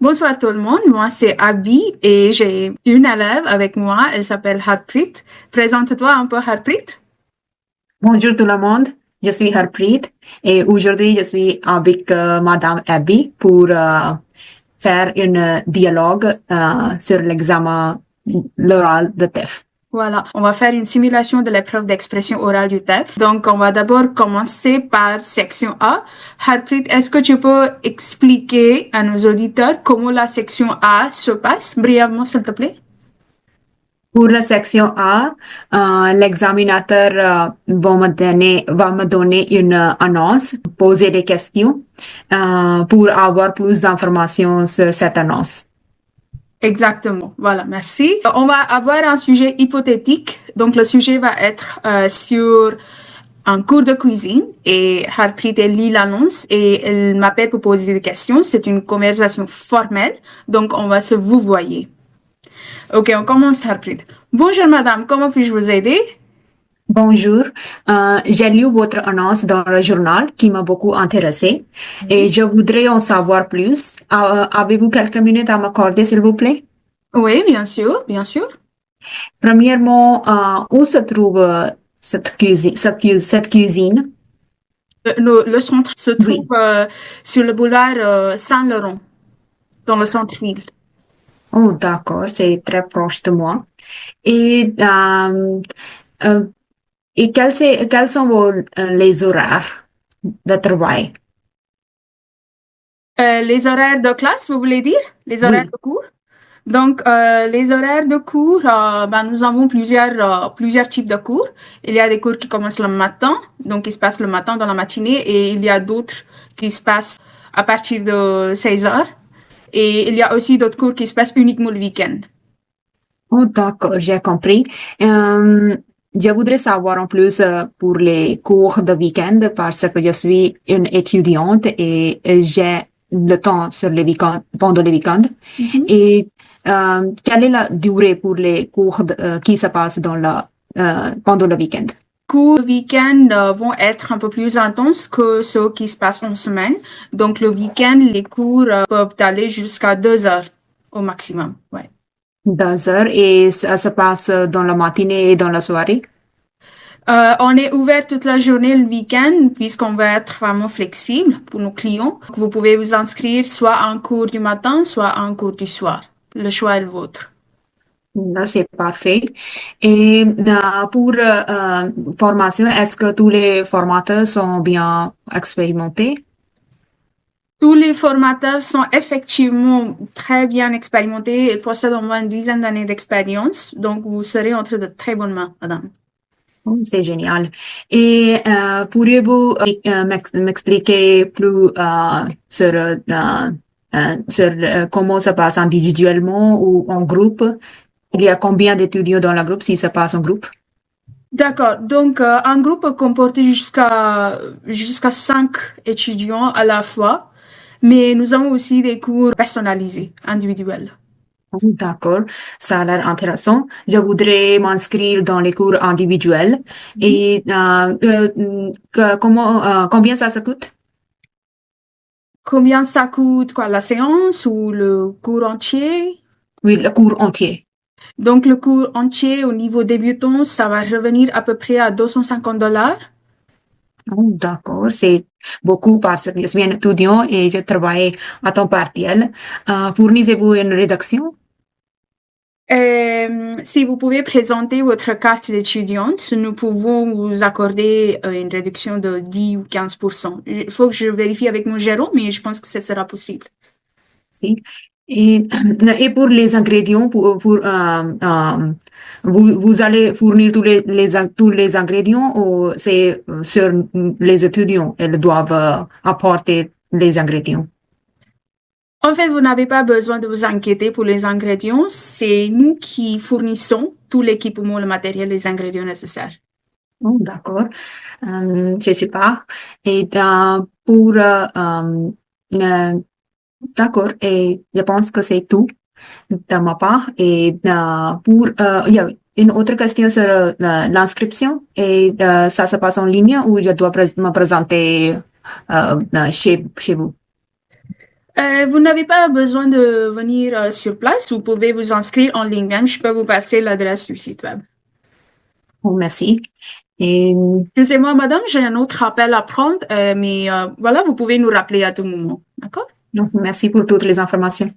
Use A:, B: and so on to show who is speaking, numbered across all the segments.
A: Bonsoir tout le monde, moi c'est Abby et j'ai une élève avec moi, elle s'appelle Harpreet. Présente-toi un peu Harpreet.
B: Bonjour tout le monde, je suis Harpreet et aujourd'hui je suis avec Madame Abby pour faire un dialogue sur l'examen l'oral de TEF.
A: Voilà, on va faire une simulation de l'épreuve d'expression orale du TEF. Donc on va d'abord commencer par section A. Harpreet, est-ce que tu peux expliquer à nos auditeurs comment la section A se passe brièvement s'il te plaît?
B: Pour la section A, l'examinateur va me donner une annonce, poser des questions pour avoir plus d'informations sur cette annonce.
A: Exactement. Voilà, merci. On va avoir un sujet hypothétique. Donc, le sujet va être sur un cours de cuisine et Harpreet, elle lit l'annonce et elle m'appelle pour poser des questions. C'est une conversation formelle. Donc, on va se vouvoyer. Ok, on commence, Harpreet. Bonjour, madame. Comment puis-je vous aider?
B: Bonjour, j'ai lu votre annonce dans le journal qui m'a beaucoup intéressée et je voudrais en savoir plus. Avez-vous quelques minutes à m'accorder, s'il vous plaît?
A: Oui, bien sûr, bien sûr.
B: Premièrement, où se trouve cette cuisine?
A: Le centre se trouve
B: Oui.
A: sur le boulevard Saint-Laurent, dans le centre-ville.
B: Oh, d'accord, c'est très proche de moi. Et, euh, euh, et quels sont les horaires de travail?
A: Les horaires de classe, vous voulez dire? Les horaires
B: Oui.
A: de cours? Donc, les horaires de cours, nous avons plusieurs types de cours. Il y a des cours qui commencent le matin, donc qui se passent le matin dans la matinée, et il y a d'autres qui se passent à partir de 16 heures. Et il y a aussi d'autres cours qui se passent uniquement le week-end.
B: Oh, d'accord, j'ai compris. Euh, je voudrais savoir en plus pour les cours de week-end parce que je suis une étudiante et j'ai le temps sur les week-ends, pendant les week-ends.
A: Mhm.
B: Et quelle est la durée pour les cours qui se passent pendant le week-end?
A: Cours le week-end vont être un peu plus intenses que ceux qui se passent en semaine. Donc, le week-end, les cours peuvent aller jusqu'à 2 heures au maximum. Ouais.
B: 2 heures et ça se passe dans la matinée et dans la soirée?
A: On est ouvert toute la journée le week-end puisqu'on va être vraiment flexible pour nos clients. Vous pouvez vous inscrire soit en cours du matin, soit en cours du soir. Le choix est le vôtre.
B: Là, c'est parfait. Et pour formation, est-ce que tous les formateurs sont bien expérimentés?
A: Tous les formateurs sont effectivement très bien expérimentés. Ils possèdent au moins une dizaine d'années d'expérience. Donc, vous serez entre de très bonnes mains, madame.
B: Oh, c'est génial. Et pourriez-vous m'expliquer plus sur comment ça passe individuellement ou en groupe? Il y a combien d'étudiants dans le groupe si ça passe en groupe?
A: D'accord. Donc, un groupe peut comporter jusqu'à 5 étudiants à la fois. Mais nous avons aussi des cours personnalisés, individuels.
B: Oh, d'accord, ça a l'air intéressant. Je voudrais m'inscrire dans les cours individuels.
A: Mhm.
B: Et combien ça coûte?
A: Combien ça coûte, quoi, la séance ou le cours entier?
B: Oui, le cours entier.
A: Donc, le cours entier au niveau débutant, ça va revenir à peu près à 250 $.
B: Oh, d'accord, c'est beaucoup parce que je suis un étudiant et je travaille à temps partiel. Fournissez-vous une rédaction?
A: Si vous pouvez présenter votre carte d'étudiante, nous pouvons vous accorder une réduction de 10 ou 15%. Il faut que je vérifie avec mon gérant, mais je pense que ce sera possible.
B: Si. Et, et pour les ingrédients, vous allez fournir tous les ingrédients ou c'est sur les étudiants, ils doivent apporter les ingrédients?
A: En fait, vous n'avez pas besoin de vous inquiéter pour les ingrédients. C'est nous qui fournissons tout l'équipement, le matériel, les ingrédients nécessaires.
B: Oh, d'accord, c'est super. Et pour d'accord, et je pense que c'est tout de ma part. Et il y a une autre question sur l'inscription et ça se passe en ligne ou je dois me présenter chez vous?
A: Vous n'avez pas besoin de venir sur place, vous pouvez vous inscrire en ligne même. Je peux vous passer l'adresse du site web.
B: Oh, merci. Et
A: Excusez-moi, madame, j'ai un autre appel à prendre, mais voilà, vous pouvez nous rappeler à tout moment. D'accord?
B: donc, merci pour toutes les informations.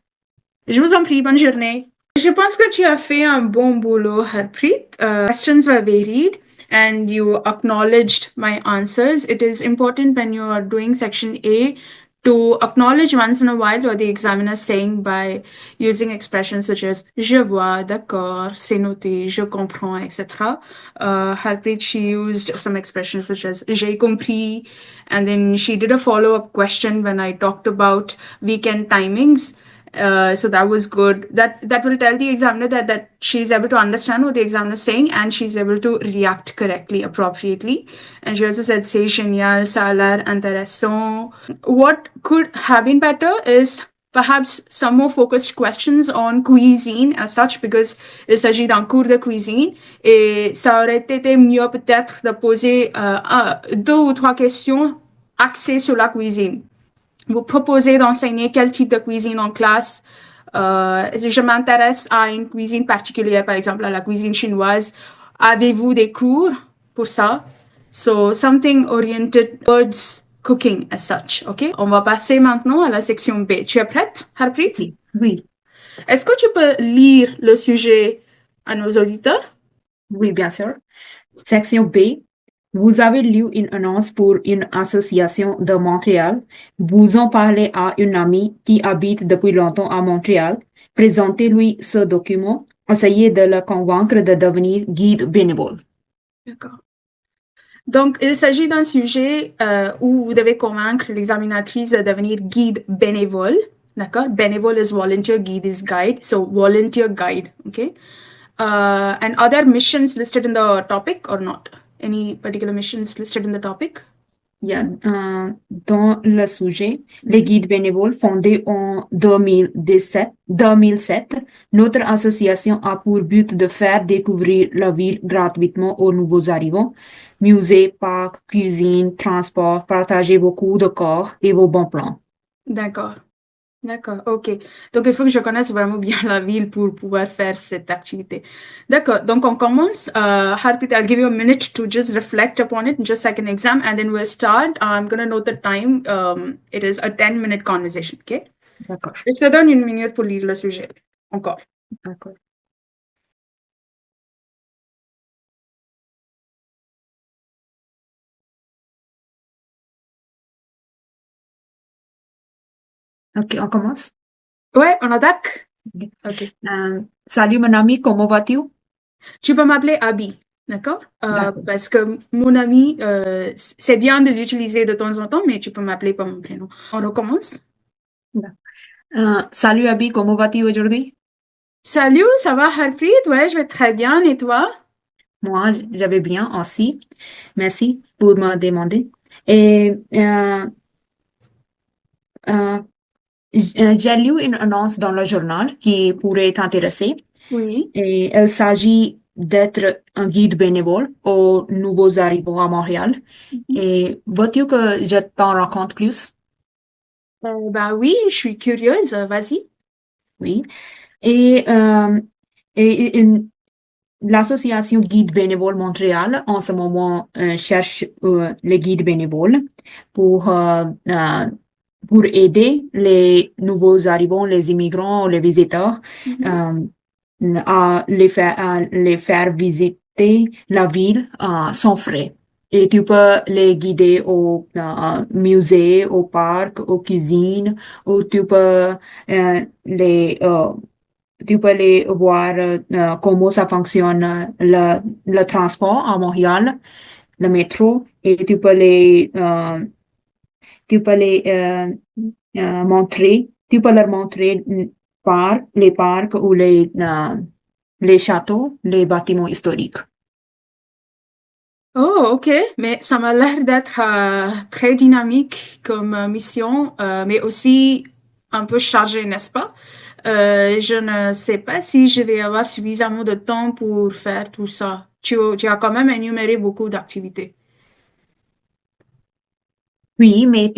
A: Je vous en prie, bonne journée. Je pense que tu as fait un bon boulot, Harpreet. Questions were varied and you acknowledged my answers. It is important when you are doing section A to acknowledge once in a while what the examiner is saying by using expressions such as je vois, d'accord, c'est noté, je comprends, etc. Harpreet, she used some expressions such as j'ai compris, and then she did a follow-up question when I talked about weekend timings. So that was good. That will tell the examiner that she's able to understand what the examiner is saying and she's able to react correctly, appropriately. And she also said c'est génial, ça a l'air intéressant. What could have been better is perhaps some more focused questions on cuisine as such, because il s'agit d'un cours de cuisine et ça aurait été mieux peut-être de poser deux ou trois questions axées sur la cuisine. Vous proposez d'enseigner quel type de cuisine en classe. Je m'intéresse à une cuisine particulière, par exemple à la cuisine chinoise. Avez-vous des cours pour ça? So, something oriented towards cooking as such, ok? On va passer maintenant à la section B. Tu es prête, Harpreet?
B: Oui, oui,
A: Est-ce que tu peux lire le sujet à nos auditeurs?
B: oui, bien sûr. Section B. Vous avez lu une annonce pour une association de Montréal. Vous en parlez à une amie qui habite depuis longtemps à Montréal. Présentez-lui ce document. Essayez de le convaincre de devenir guide bénévole.
A: D'accord. Donc, il s'agit d'un sujet où vous devez convaincre l'examinatrice de devenir guide bénévole. D'accord? Bénévole is volunteer, guide is guide. So, volunteer guide. Okay? And are there missions listed in the topic or not? Any particular missions listed in the topic?
B: Il y a, dans le sujet, les guides bénévoles fondés en 2007, notre association a pour but de faire découvrir la ville gratuitement aux nouveaux arrivants. Musée, parc, cuisine, transport, partagez vos coups de corps et vos bons plans.
A: D'accord. D'accord, ok. Donc, il faut que je connaisse vraiment bien la ville pour pouvoir faire cette activité. D'accord, donc on commence. Harpreet, I'll give you a minute to just reflect upon it, just like an exam, and then we'll start. I'm going to note the time. It is a 10-minute conversation, ok?
B: D'accord,
A: Je te donne une minute pour lire le sujet. Encore.
B: d'accord. Ok, on commence.
A: Ouais, on attaque?
B: Ok.
A: Ok.
B: Salut mon ami, comment vas-tu?
A: Tu peux m'appeler Abby, d'accord?
B: D'accord.
A: Parce que mon ami, c'est bien de l'utiliser de temps en temps, mais tu peux m'appeler par mon prénom. On recommence?
B: Salut Abby, comment vas-tu aujourd'hui?
A: Salut, ça va, Harpreet? Ouais, je vais très bien. Et toi?
B: Moi, j'avais bien aussi. Merci pour me demander. Et euh, j'ai lu une annonce dans le journal qui pourrait t'intéresser.
A: Oui.
B: Et il s'agit d'être un guide bénévole aux nouveaux arrivants à Montréal. Et veux-tu que je t'en raconte plus?
A: Bah oui, je suis curieuse. Vas-y.
B: Oui. Et, euh, et l'association Guide bénévole Montréal, en ce moment, cherche les guides bénévoles pour, euh, euh, pour aider les nouveaux arrivants, les immigrants, les visiteurs,
A: Mhm.
B: à les faire visiter la ville sans frais. Et tu peux les guider au musée, au parc, aux cuisines, ou les tu peux aller voir comment ça fonctionne le transport à Montréal, le métro, et tu peux montrer, tu peux leur montrer les parcs ou les châteaux, les bâtiments historiques.
A: Oh, ok. Mais ça m'a l'air d'être très dynamique comme mission, mais aussi un peu chargé, n'est-ce pas? Je ne sais pas si je vais avoir suffisamment de temps pour faire tout ça. Tu as quand même énuméré beaucoup d'activités.
B: Oui, mais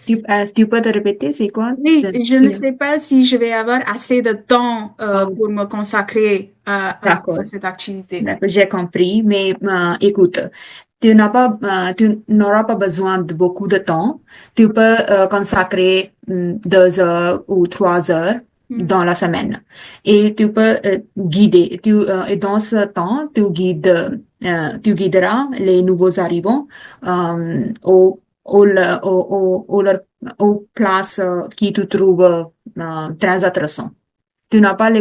B: Tu peux te répéter, c'est quoi?
A: Oui,
B: de-
A: je ne sais pas si je vais avoir assez de temps
B: Oh,
A: pour me consacrer à
B: d'accord,
A: cette activité.
B: d'accord, j'ai compris, mais écoute, tu n'auras pas besoin de beaucoup de temps. Tu peux consacrer 2 heures ou 3 heures
A: Mhm.
B: dans la semaine. Et tu peux guider. Et dans ce temps, tu guideras les nouveaux arrivants aux places qui tu trouves très intéressantes. Tu n'as pas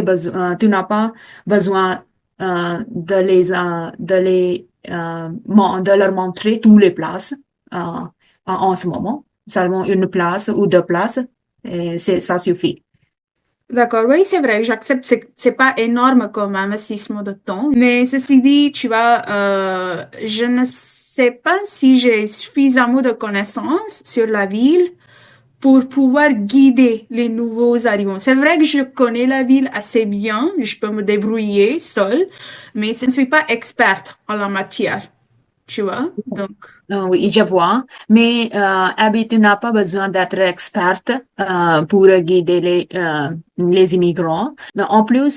B: besoin de leur montrer toutes les places en ce moment. Seulement une place ou 2 places, et ça suffit.
A: D'accord, oui, c'est vrai, j'accepte, c'est pas énorme comme investissement de temps, mais ceci dit, tu vois, je ne sais pas si j'ai suffisamment de connaissances sur la ville pour pouvoir guider les nouveaux arrivants. C'est vrai que je connais la ville assez bien, je peux me débrouiller seule, mais je ne suis pas experte en la matière, tu vois, donc,
B: Oui, je vois. Mais Abby, tu n'as pas besoin d'être experte pour guider les immigrants. Mais en plus,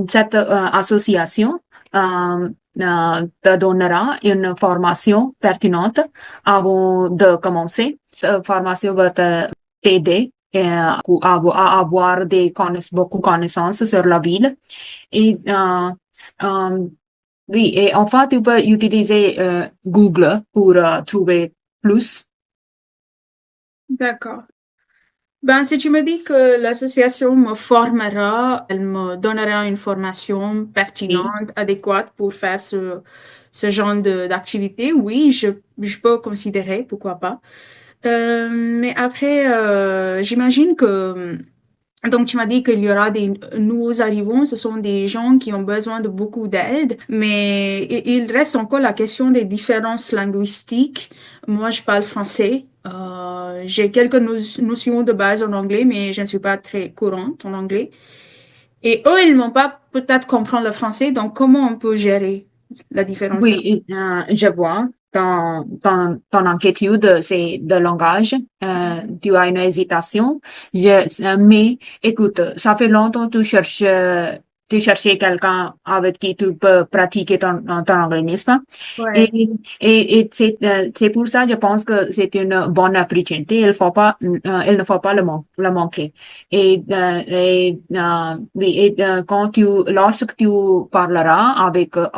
B: cette association te donnera une formation pertinente avant de commencer. Cette formation va t'aider à avoir beaucoup de connaissances sur la ville. Et euh, oui, et enfin, tu peux utiliser Google pour trouver plus.
A: d'accord. Ben, si tu me dis que l'association me formera, elle me donnera une formation
B: Oui,
A: pertinente, adéquate pour faire ce genre d'activité, oui, je peux considérer, pourquoi pas. Mais après, j'imagine que donc, tu m'as dit qu'il y aura des nouveaux arrivants, ce sont des gens qui ont besoin de beaucoup d'aide, mais il reste encore la question des différences linguistiques. Moi, je parle français. J'ai quelques notions de base en anglais, mais je ne suis pas très courante en anglais. Et eux, ils ne vont pas peut-être comprendre le français, donc comment on peut gérer la différence?
B: oui, je vois. Ton inquiétude, c'est de langage. Tu as une hésitation. Mais écoute, ça fait longtemps que tu cherchais quelqu'un avec qui tu peux pratiquer ton anglais, n'est-ce pas? Et,
A: Ouais,
B: c'est pour ça, je pense que c'est une bonne opportunité. Il ne faut pas le manquer. Oui, lorsque tu parleras avec eux,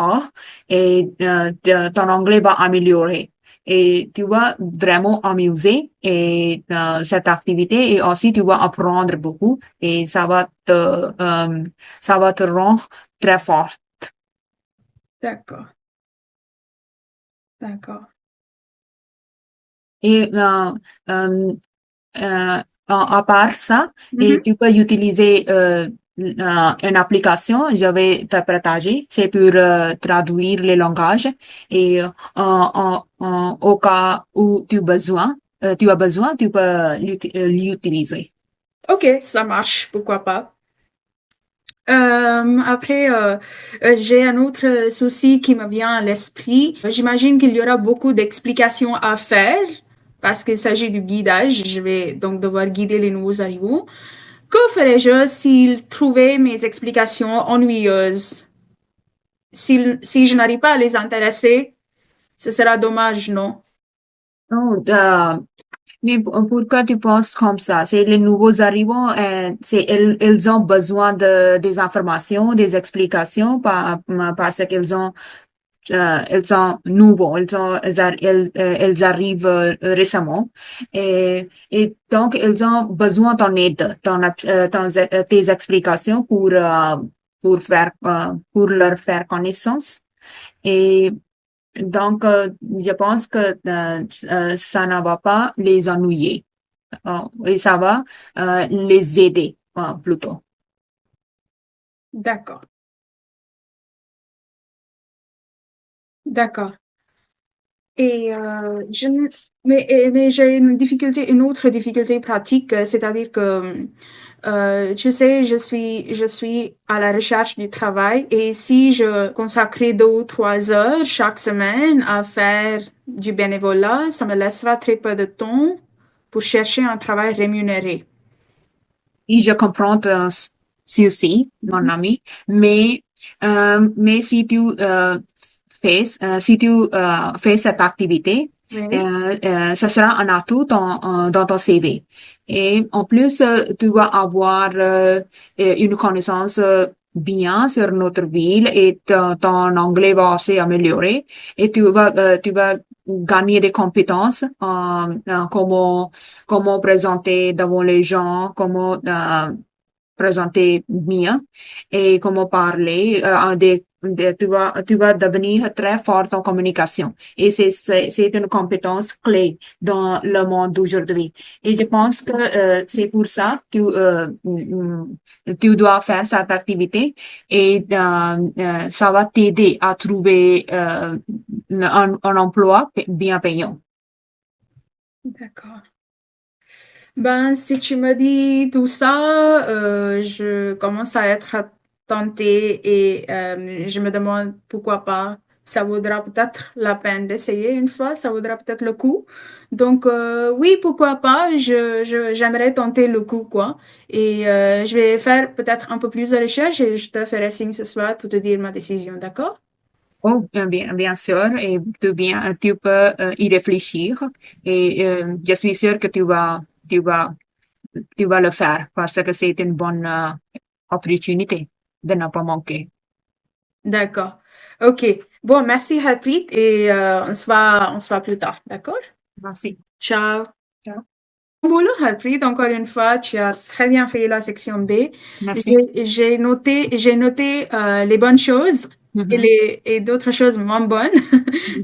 B: ton anglais va améliorer. Et tu vas vraiment amuser cette activité et aussi tu vas apprendre beaucoup et ça va te rendre très fort.
A: d'accord, d'accord.
B: Et à part ça, et
A: Mhm.
B: tu peux utiliser une application, je vais te partager, c'est pour traduire les langages et au cas où tu as besoin, tu peux l'utiliser.
A: Ok, ça marche, pourquoi pas. Après, j'ai un autre souci qui me vient à l'esprit. J'imagine qu'il y aura beaucoup d'explications à faire parce qu'il s'agit du guidage. Je vais donc devoir guider les nouveaux arrivants. Que ferais-je s'ils trouvaient mes explications ennuyeuses? Si je n'arrive pas à les intéresser, ce sera dommage, non?
B: Oh, mais pourquoi tu penses comme ça? C'est les nouveaux arrivants, ils ont besoin des informations, des explications parce ils sont nouveaux, ils arrivent récemment et donc ils ont besoin de ton aide, tes explications pour leur faire connaissance. Et donc, je pense que ça ne va pas les ennuyer. Et ça va les aider plutôt.
A: D'accord, d'accord. Et mais j'ai une autre difficulté pratique, c'est-à-dire que tu sais, je suis à la recherche du travail et si je consacrais 2 ou 3 heures chaque semaine à faire du bénévolat, ça me laissera très peu de temps pour chercher un travail rémunéré.
B: Et je comprends ceci, mon ami, mais si tu fais cette activité,
A: Oui.
B: ça sera un atout dans ton CV. Et en plus, tu vas avoir une connaissance bien sur notre ville et ton anglais va aussi améliorer et tu vas gagner des compétences comment présenter devant les gens, comment présenter bien et comment parler. Tu vas devenir très fort en communication. Et c'est une compétence clé dans le monde d'aujourd'hui. Et je pense que c'est pour ça que tu dois faire cette activité et ça va t'aider à trouver un emploi bien payant.
A: D'accord. Ben, si tu me dis tout ça, je commence à être tentée et je me demande pourquoi pas. Ça vaudra peut-être la peine d'essayer une fois, ça vaudra peut-être le coup. Donc, oui, pourquoi pas, j'aimerais tenter le coup, quoi. Et je vais faire peut-être un peu plus de recherche et je te ferai signe ce soir pour te dire ma décision, d'accord?
B: Oh, bien sûr, et tu peux y réfléchir et je suis sûre que tu vas, tu vas le faire parce que c'est une bonne opportunité de ne pas manquer.
A: D'accord. Ok. Bon, merci Harpreet et on se voit plus tard, d'accord?
B: Merci.
A: Ciao.
B: Ciao.
A: Boulot, Harpreet, encore une fois, tu as très bien fait la section B.
B: Merci.
A: J'ai noté les bonnes choses et,
B: Mhm.
A: et d'autres choses moins bonnes.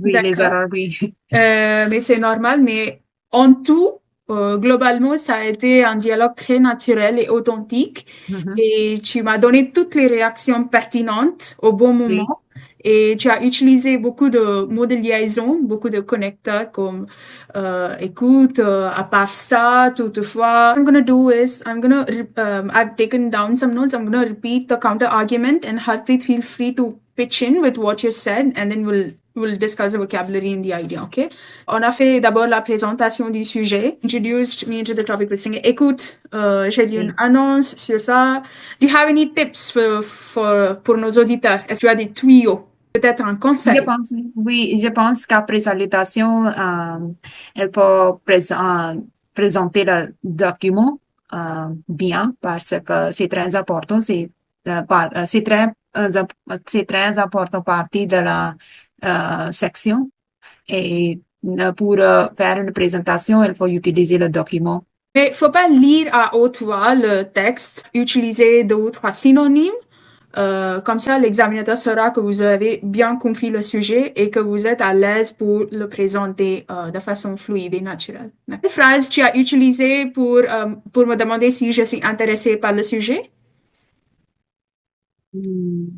B: Oui, les
A: D'accord.
B: erreurs, oui.
A: Mais c'est normal. Mais en tout, globalement, ça a été un dialogue très naturel et authentique.
B: Mhm.
A: Et tu m'as donné toutes les réactions pertinentes au bon
B: Oui.
A: moment. Et tu as utilisé beaucoup de mots de liaison, beaucoup de connecteurs comme écoute, à part ça, toutefois, what I'm gonna do is I've taken down some notes. I'm gonna repeat the counter argument, and Harpreet, feel free to pitch in with what you said, and then we'll discuss the vocabulary and the idea, okay? On a fait d'abord la présentation du sujet. Introduced me into the topic with saying, écoute, j'ai lu une
B: Oui.
A: annonce sur ça. Do you have any tips pour nos auditeurs? Est-ce que tu as des tuyaux? Peut-être un
B: Je
A: conseil?
B: pense, oui, je pense qu'après salutation, elle faut présenter le document bien parce que c'est très important. C'est très important partie de la section. Et pour faire une présentation, il faut utiliser le document.
A: Mais faut pas lire à haute voix le texte, utiliser deux ou trois synonymes. Comme ça, l'examinateur saura que vous avez bien compris le sujet et que vous êtes à l'aise pour le présenter de façon fluide et naturelle. Quelle phrase tu as utilisée pour me demander si je suis intéressée par le sujet?
B: Hmm.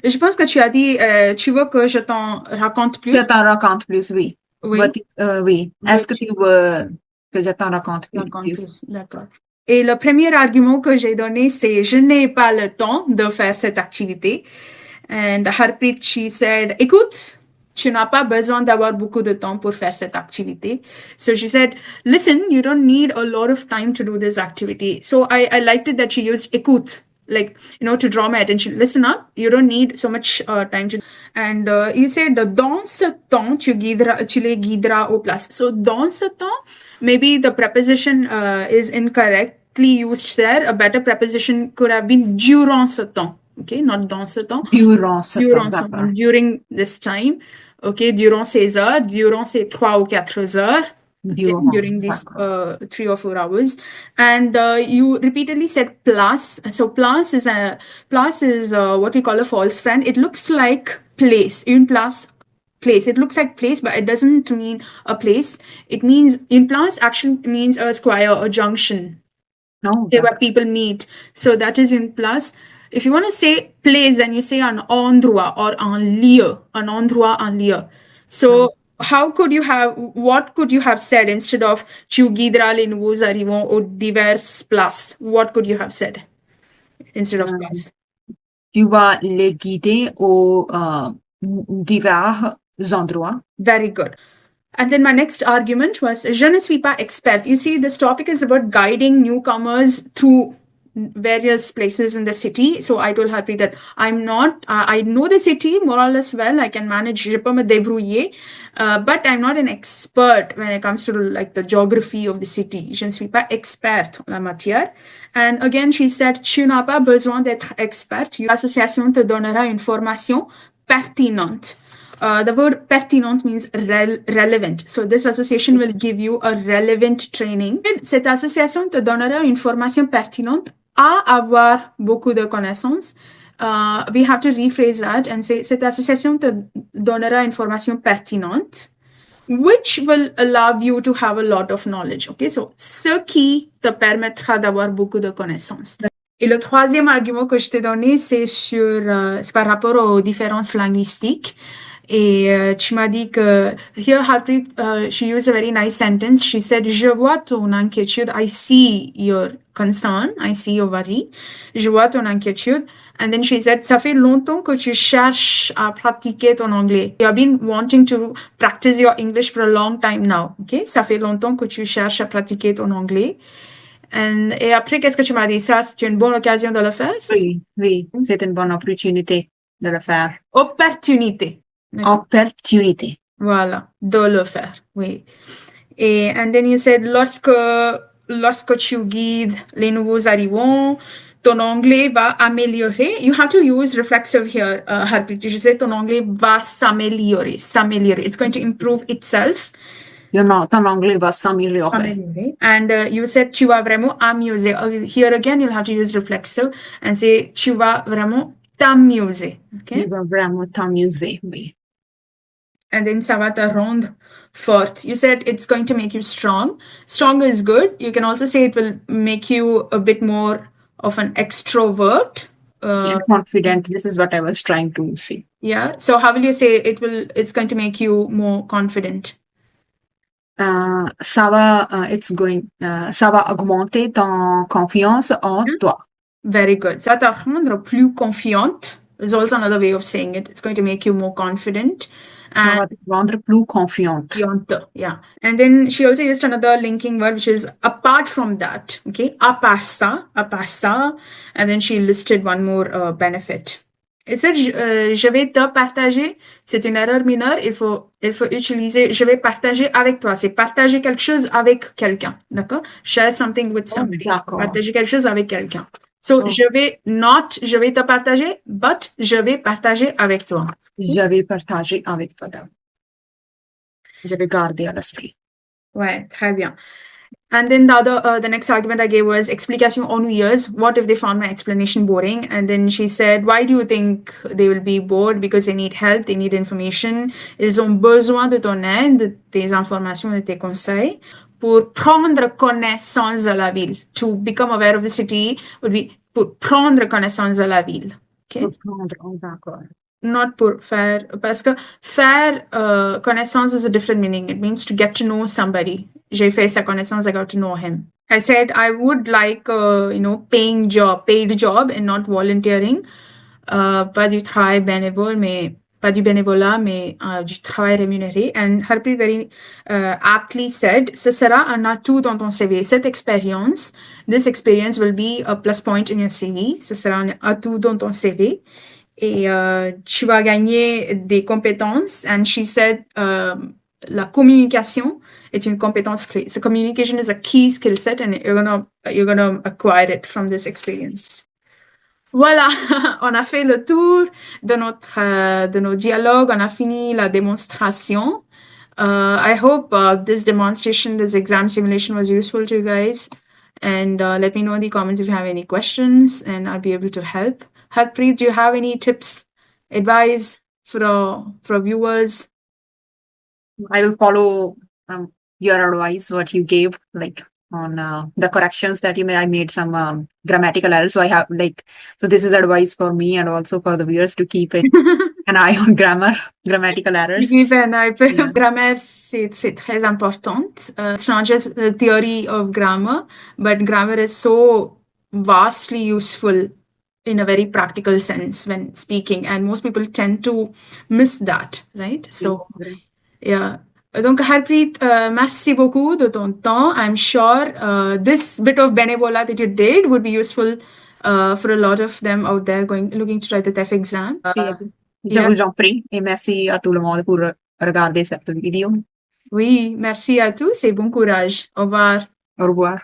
A: Je pense que tu as dit, tu veux que je t'en raconte
B: Je
A: plus?
B: t'en raconte plus, oui.
A: Oui,
B: Oui.
A: oui,
B: Est-ce que tu veux que je t'en raconte
A: je raconte
B: plus?
A: plus. D'accord. Et le premier argument que j'ai donné, c'est je n'ai pas le temps de faire cette activité. And Harpreet, she said, écoute, tu n'as pas besoin d'avoir beaucoup de temps pour faire cette activité. So she said, listen, you don't need a lot of time to do this activity. So I liked it that she used écoute, like, to draw my attention. Listen up, you don't need so much time to. And you said, dans ce temps, tu les guideras au place. So dans ce temps, maybe the preposition is incorrectly used there. A better preposition could have been durant ce temps. Okay, not dans ce temps.
B: Durant ce temps,
A: Durant ce temps.
B: d'accord.
A: During this time. Okay, durant ces heures, durant ces 3 ou 4 heures. Okay,
B: Durant,
A: during these
B: d'accord.
A: 3 or 4 hours. And you repeatedly said plus. So plus is what we call a false friend. It looks like place. Une place, place. It looks like place, but it doesn't mean a place. It means une place actually means a square, a junction.
B: Non,
A: Okay, where
B: d'accord.
A: people meet. So that is in plus. If you want to say place, then you say un endroit or un lieu, un endroit, un lieu.
B: Non.
A: So what could you have said instead of tu guideras les nouveaux arrivants aux diverses places? What could you have said instead of
B: Euh,
A: place?
B: tu vas les guider aux divers endroits.
A: Very good. And then my next argument was, je ne suis pas expert. You see, this topic is about guiding newcomers through various places in the city. So I told Harpreet that I'm not, I know the city more or less well. I can manage, je peux me débrouiller, but I'm not an expert when it comes to like the geography of the city. Je ne suis pas experte en la matière. And again, she said, tu n'as pas besoin d'être experte. L'association te donnera une formation pertinente. The word pertinent means relevant. So this association will give you a relevant training. Cette association te donnera une formation pertinente à avoir beaucoup de connaissances. We have to rephrase that and say, cette association te donnera une formation pertinente, which will allow you to have a lot of knowledge. Okay, so ce qui te permettra d'avoir beaucoup de connaissances. Et le troisième argument que je t'ai donné, c'est par rapport aux différences linguistiques. Et tu m'as dit que here Harpreet, she used a very nice sentence. She said, je vois ton inquiétude. I see your concern. I see your worry. Je vois ton inquiétude. And then she said, ça fait longtemps que tu cherches à pratiquer ton anglais. You have been wanting to practice your English for a long time now. Okay? Ça fait longtemps que tu cherches à pratiquer ton anglais. Et après, qu'est-ce que tu m'as dit? Ça, c'est une bonne occasion de le faire?
B: Oui, c'est une bonne opportunité de le faire.
A: Opportunité.
B: Opportunité.
A: Voilà, de le faire, oui. Et and then you said, lorsque tu guides les nouveaux arrivants, ton anglais va améliorer. You have to use reflexive here, Harpreet. You should say ton anglais va s'améliorer. It's going to improve itself.
B: Ton anglais va s'améliorer.
A: And you said, tu vas vraiment amuser. Here again, you'll have to use reflexive and say, tu vas vraiment t'amuser. Okay?
B: Tu vas vraiment t'amuser, oui.
A: And then ça va te rendre forte. You said it's going to make you strong. Strong is good. You can also say it will make you a bit more of an extrovert.
B: Confident. This is what I was trying to say.
A: Yeah. So how will you say it's going to make you more confident?
B: Ça va augmenter ton confiance en toi.
A: Very good. Ça va te rendre plus confiante. There's also another way of saying it. It's going to make you more confident.
B: Ça va te rendre plus confiante.
A: Yeah. And then she also used another linking word, which is apart from that. Okay. À part ça. And then she listed one more benefit. Et ça, je vais te partager. C'est une erreur mineure. Il faut utiliser je vais partager avec toi. C'est partager quelque chose avec quelqu'un. D'accord? Share something with somebody. Partager quelque chose avec quelqu'un. So, je vais te partager, but je vais partager avec toi.
B: Je vais partager avec toi. Je vais garder à l'esprit.
A: Ouais, très bien. And then the next argument I gave was explication ennuyeuse. What if they found my explanation boring? And then she said, why do you think they will be bored? Because they need help, they need information. Ils ont besoin de ton aide, de tes informations, de tes conseils pour prendre connaissance de la ville. To become aware of the city would be pour prendre connaissance de la ville. Okay?
B: Pour prendre, d'accord.
A: Not pour faire, parce que faire connaissance is a different meaning. It means to get to know somebody. J'ai fait sa connaissance, I got to know him. I said I would like, paid job and not volunteering. Pas du travail bénévole, pas du bénévolat, mais du travail rémunéré. And Harpreet very aptly said, ce sera un atout dans ton CV. This experience will be a plus point in your CV. Ce sera un atout dans ton CV. Et tu vas gagner des compétences. And she said, la communication est une compétence clé. So communication is a key skill set, and you're gonna acquire it from this experience. Voilà, on a fait le tour de nos dialogues. On a fini la démonstration. I hope this exam simulation was useful to you guys. And let me know in the comments if you have any questions, and I'll be able to help. Harpreet, do you have any tips, advice for our viewers?
B: I will follow your advice, what you gave, like on the corrections that you made. I made some grammatical errors. So this is advice for me and also for the viewers to keep an eye on grammatical errors.
A: Keep an eye. Yeah. Grammar, c'est très important. It's not just the theory of grammar, but grammar is so vastly useful in a very practical sense when speaking, and most people tend to miss that, right? So, yeah. Donc, Harpreet, merci beaucoup de ton temps. I'm sure this bit of Benevolo that you did would be useful for a lot of them out there looking to write the TEF exam.
B: Merci, je
A: Yeah.
B: vous en prie et merci à tout le monde pour regarder cette vidéo.
A: Oui, merci à tous et bon courage. Au revoir.
B: Au revoir.